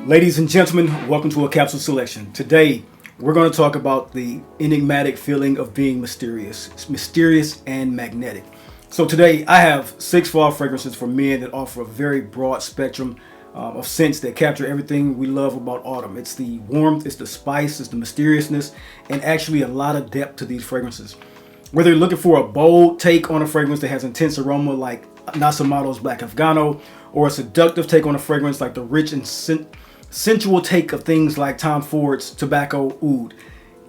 Ladies and gentlemen, welcome to a capsule selection. Today, we're going to talk about the enigmatic feeling of being mysterious and magnetic. So today, I have 6 fall fragrances for men that offer a very broad spectrum of scents that capture everything we love about autumn. It's the warmth, it's the spice, it's the mysteriousness, and actually a lot of depth to these fragrances. Whether you're looking for a bold take on a fragrance that has intense aroma like Nasomatto's Black Afgano, or a seductive take on a fragrance like the rich and sensual take of things like Tom Ford's Tobacco Oud.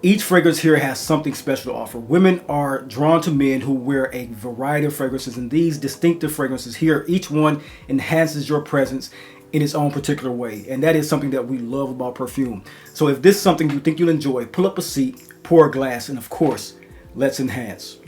Each fragrance here has something special to offer. Women are drawn to men who wear a variety of fragrances, and these distinctive fragrances here, each one enhances your presence in its own particular way. And that is something that we love about perfume. So if this is something you think you'll enjoy, pull up a seat, pour a glass, and of course, let's enhance.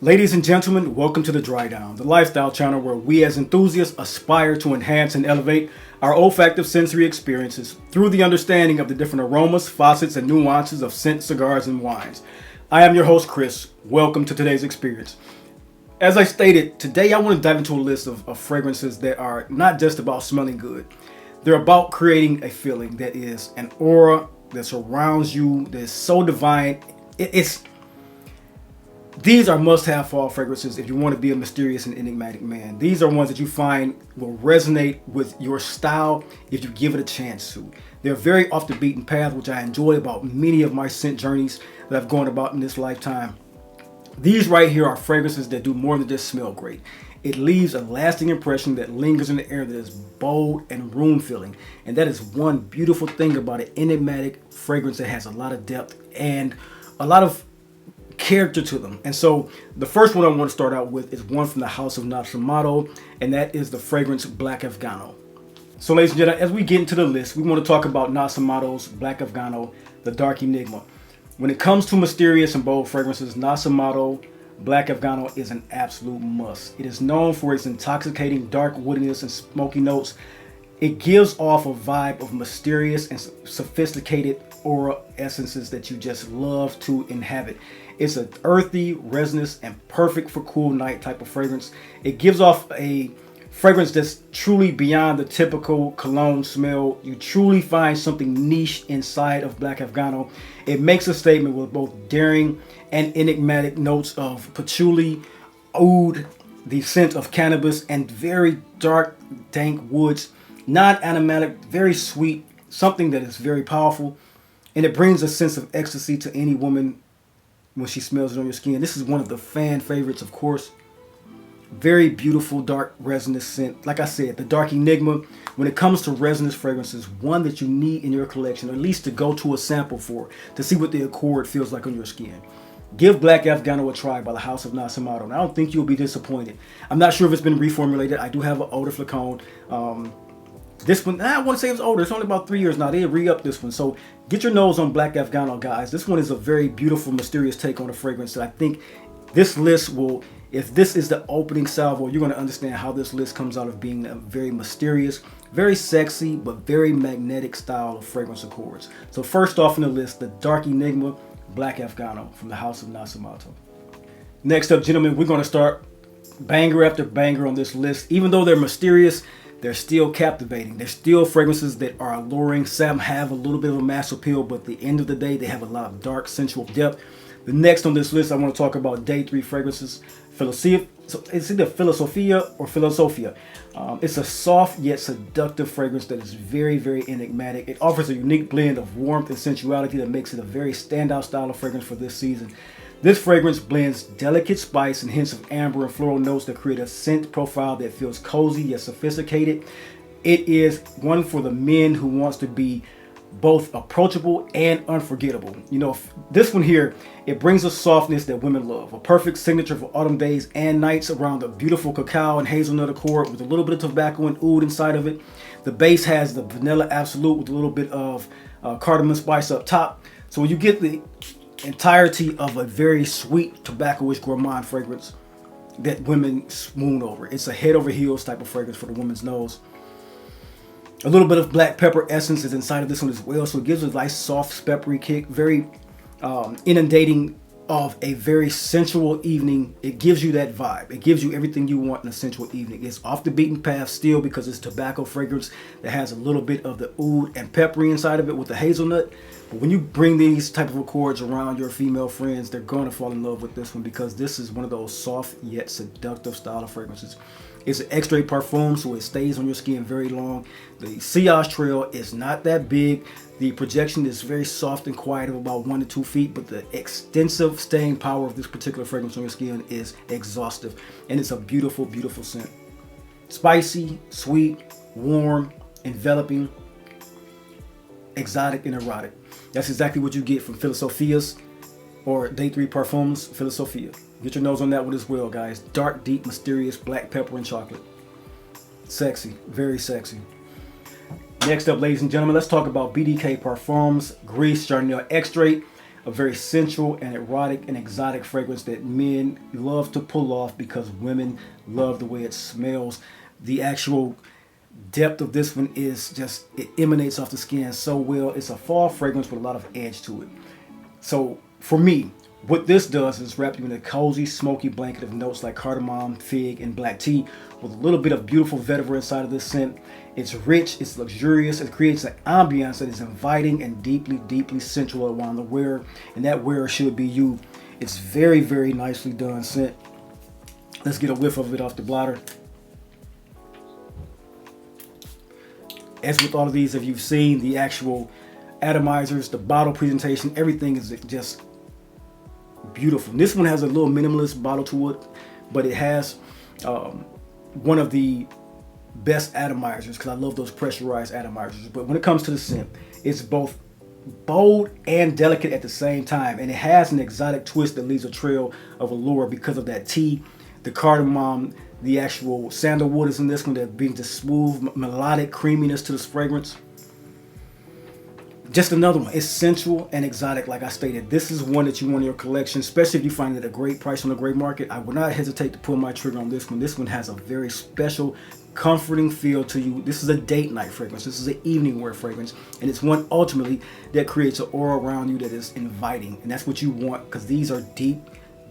Ladies and gentlemen, welcome to The Dry Down, the lifestyle channel where we as enthusiasts aspire to enhance and elevate our olfactive sensory experiences through the understanding of the different aromas, facets, and nuances of scent, cigars, and wines. I am your host, Chris. Welcome to today's experience. As I stated, today I want to dive into a list of fragrances that are not just about smelling good. They're about creating a feeling that is an aura that surrounds you, that is so divine. These are must-have fall fragrances if you want to be a mysterious and enigmatic man. These are ones that you find will resonate with your style if you give it a chance to. They're very off the beaten path, which I enjoy about many of my scent journeys that I've gone about in this lifetime. These right here are fragrances that do more than just smell great. It leaves a lasting impression that lingers in the air that is bold and room-filling. And that is one beautiful thing about an enigmatic fragrance that has a lot of depth and a lot of character to them. And so the first one I want to start out with is one from the house of Nasomatto, and that is the fragrance Black Afgano. So ladies and gentlemen, as we get into the list, we want to talk about Nasomatto's Black Afgano, the Dark Enigma. When it comes to mysterious and bold fragrances, Nasomatto Black Afgano is an absolute must. It is known for its intoxicating dark woodiness and smoky notes. It gives off a vibe of mysterious and sophisticated aura essences that you just love to inhabit. It's an earthy, resinous, and perfect for cool night type of fragrance. It gives off a fragrance that's truly beyond the typical cologne smell. You truly find something niche inside of Black Afgano. It makes a statement with both daring and enigmatic notes of patchouli, oud, the scent of cannabis, and very dark, dank woods. Non-animatic, very sweet, something that is very powerful. And it brings a sense of ecstasy to any woman when she smells it on your skin. This is one of the fan favorites, of course. Very beautiful, dark, resinous scent. Like I said, the Dark Enigma, when it comes to resinous fragrances, one that you need in your collection, or at least to go to a sample for, to see what the accord feels like on your skin. Give Black Afgano a try by the house of Nasomatto. And I don't think you'll be disappointed. I'm not sure if it's been reformulated. I do have an older flacon. This one, I want to say it's older. It's only about 3 years now. They re-upped this one. So get your nose on Black Afgano, guys. This one is a very beautiful, mysterious take on a fragrance that I think this list will, if this is the opening salvo, you're going to understand how this list comes out of being a very mysterious, very sexy, but very magnetic style of fragrance accords. So first off in the list, the Dark Enigma Black Afgano from the house of Nasomatto. Next up, gentlemen, we're going to start banger after banger on this list. Even though they're mysterious, they're still captivating. They're still fragrances that are alluring. Some have a little bit of a mass appeal, but at the end of the day, they have a lot of dark, sensual depth. The next on this list, I want to talk about day 3 fragrances. Philosophia. So it's either Philosophia or Philosophia. It's a soft yet seductive fragrance that is very, very enigmatic. It offers a unique blend of warmth and sensuality that makes it a very standout style of fragrance for this season. This fragrance blends delicate spice and hints of amber and floral notes that create a scent profile that feels cozy yet sophisticated. It is one for the men who wants to be both approachable and unforgettable. You know, this one here, it brings a softness that women love. A perfect signature for autumn days and nights around a beautiful cacao and hazelnut accord with a little bit of tobacco and oud inside of it. The base has the vanilla absolute with a little bit of cardamom spice up top. So when you get the entirety of a very sweet tobacco-ish gourmand fragrance that women swoon over. It's a head over heels type of fragrance for the woman's nose. A little bit of black pepper essence is inside of this one as well, so it gives a nice soft peppery kick, very inundating of a very sensual evening. It gives you that vibe. It gives you everything you want in a sensual evening. It's off the beaten path still because it's tobacco fragrance that has a little bit of the oud and peppery inside of it with the hazelnut. But when you bring these type of accords around your female friends, they're going to fall in love with this one because this is one of those soft yet seductive style of fragrances. It's an EXRAIT parfum, so it stays on your skin very long. The sillage trail is not that big. The projection is very soft and quiet of about 1 to 2 feet, but the extensive staying power of this particular fragrance on your skin is exhaustive. And it's a beautiful, beautiful scent. Spicy, sweet, warm, enveloping, exotic, and erotic. That's exactly what you get from Philosofia's or Day 3 Parfums Philosophia. Get your nose on that one as well, guys. Dark, deep, mysterious, black pepper and chocolate. Sexy, very sexy. Next up, ladies and gentlemen, let's talk about BDK Parfums Gris Charnel EXRAIT, a very sensual and erotic and exotic fragrance that men love to pull off because women love the way it smells. The actual depth of this one is just, it emanates off the skin so well. It's a fall fragrance with a lot of edge to it. So for me, what this does is wrap you in a cozy, smoky blanket of notes like cardamom, fig, and black tea with a little bit of beautiful vetiver inside of this scent. It's rich, it's luxurious, it creates an ambiance that is inviting and deeply, deeply sensual around the wearer, and that wearer should be you. It's very, very nicely done scent. Let's get a whiff of it off the blotter. As with all of these, if you've seen the actual atomizers, the bottle presentation, everything is just beautiful. This one has a little minimalist bottle to it, but it has one of the best atomizers because I love those pressurized atomizers. But when it comes to the scent, it's both bold and delicate at the same time, and it has an exotic twist that leaves a trail of allure because of that tea, the cardamom, the actual sandalwood is in this one that brings the smooth melodic creaminess to this fragrance. Just another one. It's sensual and exotic, like I stated. This is one that you want in your collection, especially if you find it at a great price on the gray market. I would not hesitate to pull my trigger on this one. This one has a very special, comforting feel to you. This is a date night fragrance. This is an evening wear fragrance, and it's one ultimately that creates an aura around you that is inviting, and that's what you want because these are deep,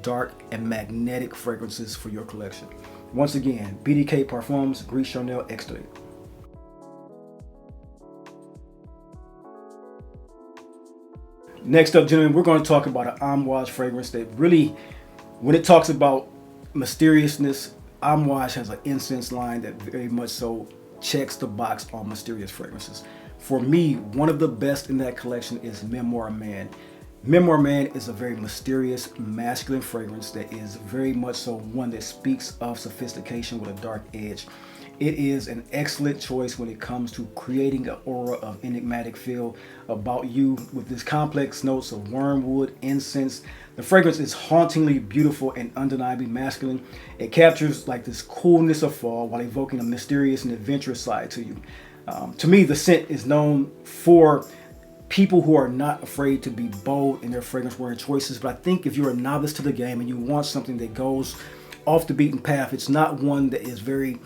dark, and magnetic fragrances for your collection. Once again, BDK Parfums Gris Charnel EXRAIT. Next up, gentlemen, we're going to talk about an amouage fragrance that really, when it talks about mysteriousness, amouage has an incense line that very much so checks the box on mysterious fragrances. For me, one of the best in that collection is MEMOIR Man. MEMOIR Man is a very mysterious, masculine fragrance that is very much so one that speaks of sophistication with a dark edge. It is an excellent choice when it comes to creating an aura of enigmatic feel about you with this complex notes of wormwood, incense. The fragrance is hauntingly beautiful and undeniably masculine. It captures like this coolness of fall while evoking a mysterious and adventurous side to you. To me, the scent is known for people who are not afraid to be bold in their fragrance wearing choices, but I think if you're a novice to the game and you want something that goes off the beaten path, it's not one that is very,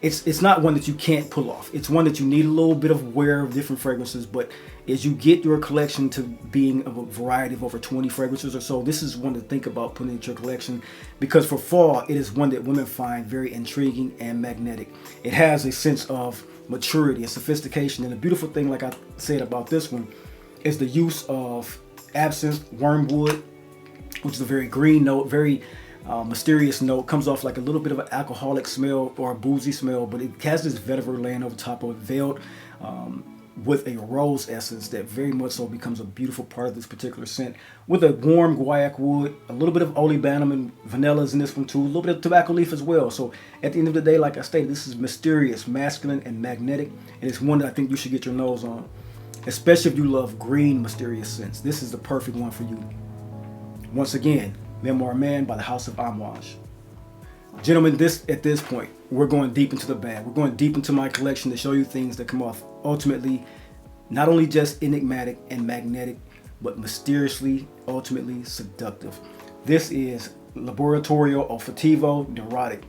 it's not one that you can't pull off. It's one that you need a little bit of wear of different fragrances, but as you get your collection to being of a variety of over 20 fragrances or so, this is one to think about putting into your collection because for fall, it is one that women find very intriguing and magnetic. It has a sense of maturity and sophistication, and the beautiful thing, like I said about this one, is the use of absinthe, wormwood, which is a very green note, very mysterious note. Comes off like a little bit of an alcoholic smell or a boozy smell, but it has this vetiver laying over top of it, veiled with a rose essence that very much so becomes a beautiful part of this particular scent. With a warm guaiac wood, a little bit of olibanum and vanilla is in this one too, a little bit of tobacco leaf as well. So at the end of the day, like I stated, this is mysterious, masculine, and magnetic, and it's one that I think you should get your nose on, especially if you love green mysterious scents. This is the perfect one for you. Once again, MEMOIR Man by the House of Amouage. Gentlemen, at this point, we're going deep into the bag. We're going deep into my collection to show you things that come off ultimately not only just enigmatic and magnetic, but mysteriously, ultimately seductive. This is Laboratorio Olfativo NEROTIC.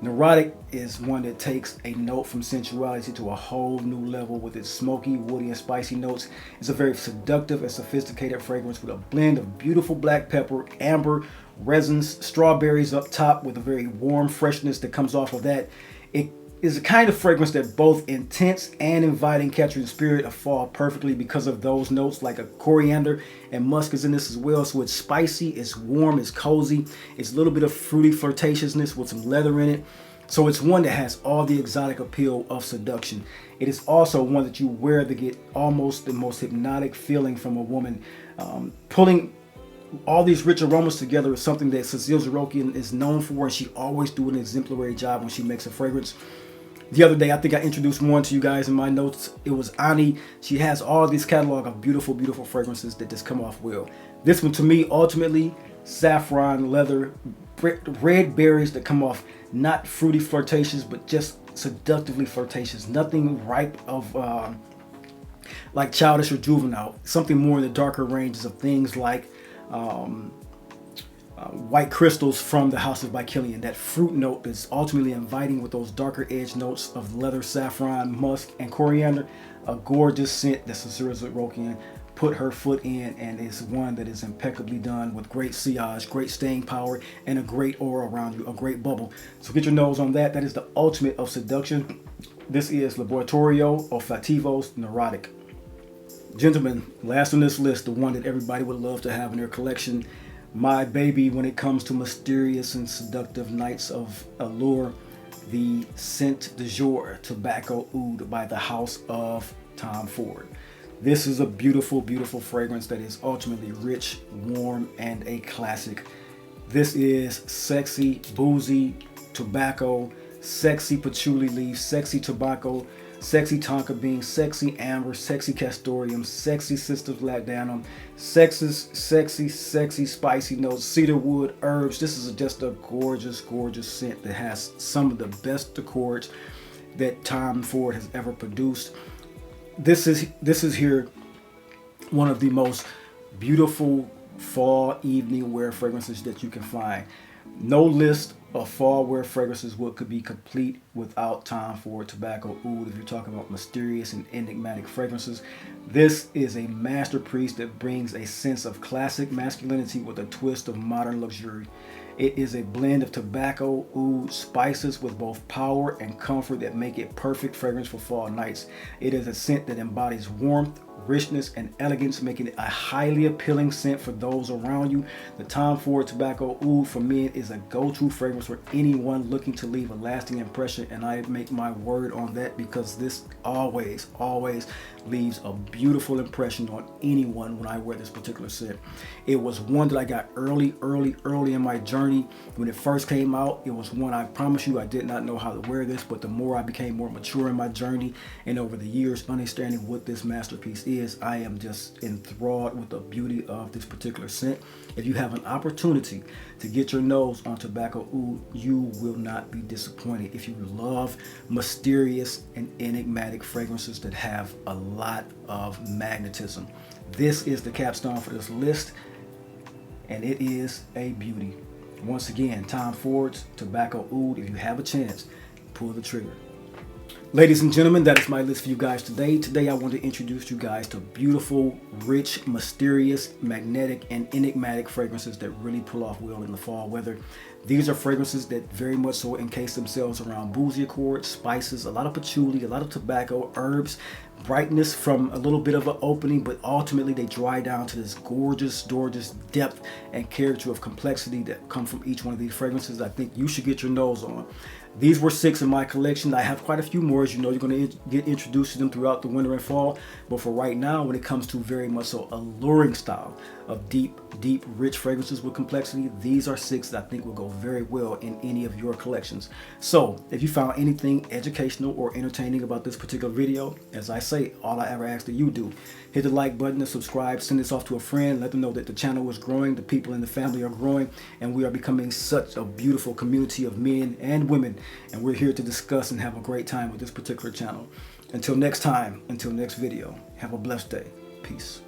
NEROTIC is one that takes a note from sensuality to a whole new level with its smoky, woody, and spicy notes. It's a very seductive and sophisticated fragrance with a blend of beautiful black pepper, amber, resins, strawberries up top with a very warm freshness that comes off of that. It is a kind of fragrance that both intense and inviting captures the spirit of fall perfectly because of those notes like a coriander and musk is in this as well. So it's spicy, it's warm, it's cozy, it's a little bit of fruity flirtatiousness with some leather in it. So it's one that has all the exotic appeal of seduction. It is also one that you wear to get almost the most hypnotic feeling from a woman. Pulling all these rich aromas together is something that Cecile Zarokian is known for, and she always do an exemplary job when she makes a fragrance. The other day, I think I introduced one to you guys in my notes. It was Ani. She has all these catalog of beautiful, beautiful fragrances that just come off well. This one, to me, ultimately, saffron, leather, red berries that come off not fruity flirtatious, but just seductively flirtatious. Nothing ripe of like childish or juvenile. Something more in the darker ranges of things like white crystals from the House of By Killian. That fruit note is ultimately inviting with those darker edge notes of leather, saffron, musk, and coriander. A gorgeous scent that Cecile Zarokian put her foot in, and is one that is impeccably done with great sillage, great staying power, and a great aura around you, a great bubble. So get your nose on that. That is the ultimate of seduction. This is Laboratorio Olfativos NEROTIC. Gentlemen, last on this list, the one that everybody would love to have in their collection, my baby when it comes to mysterious and seductive nights of allure, the scent du jour, Tobacco Oud by the House of Tom Ford. This is a beautiful, beautiful fragrance that is ultimately rich, warm, and a classic. This is sexy, boozy tobacco, sexy patchouli leaf, sexy tobacco, sexy tonka bean, sexy amber, sexy castoreum, sexy sisters ladanum, sexy spicy notes, cedar wood, herbs. This is just a gorgeous, gorgeous scent that has some of the best accords that Tom Ford has ever produced. This is here one of the most beautiful fall evening wear fragrances that you can find. No list of fall wear fragrances could be complete without Tom Ford Tobacco Oud. If you're talking about mysterious and enigmatic fragrances, this is a masterpiece that brings a sense of classic masculinity with a twist of modern luxury. It is a blend of tobacco, oud, spices with both power and comfort that make it perfect fragrance for fall nights. It is a scent that embodies warmth, richness, and elegance, making it a highly appealing scent for those around you. The Tom Ford Tobacco Oud for men is a go-to fragrance for anyone looking to leave a lasting impression, and I make my word on that because this always leaves a beautiful impression on anyone when I wear this particular scent. It was one that I got early in my journey. When it first came out, it was one, I promise you, I did not know how to wear this, but the more I became more mature in my journey and over the years understanding what this masterpiece is, I am just enthralled with the beauty of this particular scent. If you have an opportunity to get your nose on Tobacco Oud, you will not be disappointed. If you love mysterious and enigmatic fragrances that have a lot of magnetism, this is the capstone for this list, and it is a beauty. Once again, Tom Ford's Tobacco Oud. If you have a chance, pull the trigger. Ladies and gentlemen, that is my list for you guys today. Today I want to introduce you guys to beautiful, rich, mysterious, magnetic, and enigmatic fragrances that really pull off well in the fall weather. These are fragrances that very much so encase themselves around boozy accords, spices, a lot of patchouli, a lot of tobacco, herbs, brightness from a little bit of an opening, but ultimately they dry down to this gorgeous depth and character of complexity that come from each one of these fragrances. I think you should get your nose on. These were 6 in my collection. I have quite a few more. As you know, you're going to get introduced to them throughout the winter and fall. But for right now, when it comes to very much so alluring style of deep, rich fragrances with complexity, these are 6 that I think will go very well in any of your collections. So if you found anything educational or entertaining about this particular video, as I say, all I ever ask that you do, hit the like button and subscribe, send this off to a friend, let them know that the channel is growing, the people in the family are growing, and we are becoming such a beautiful community of men and women, and we're here to discuss and have a great time with this particular channel. Until next time, until next video, have a blessed day. Peace.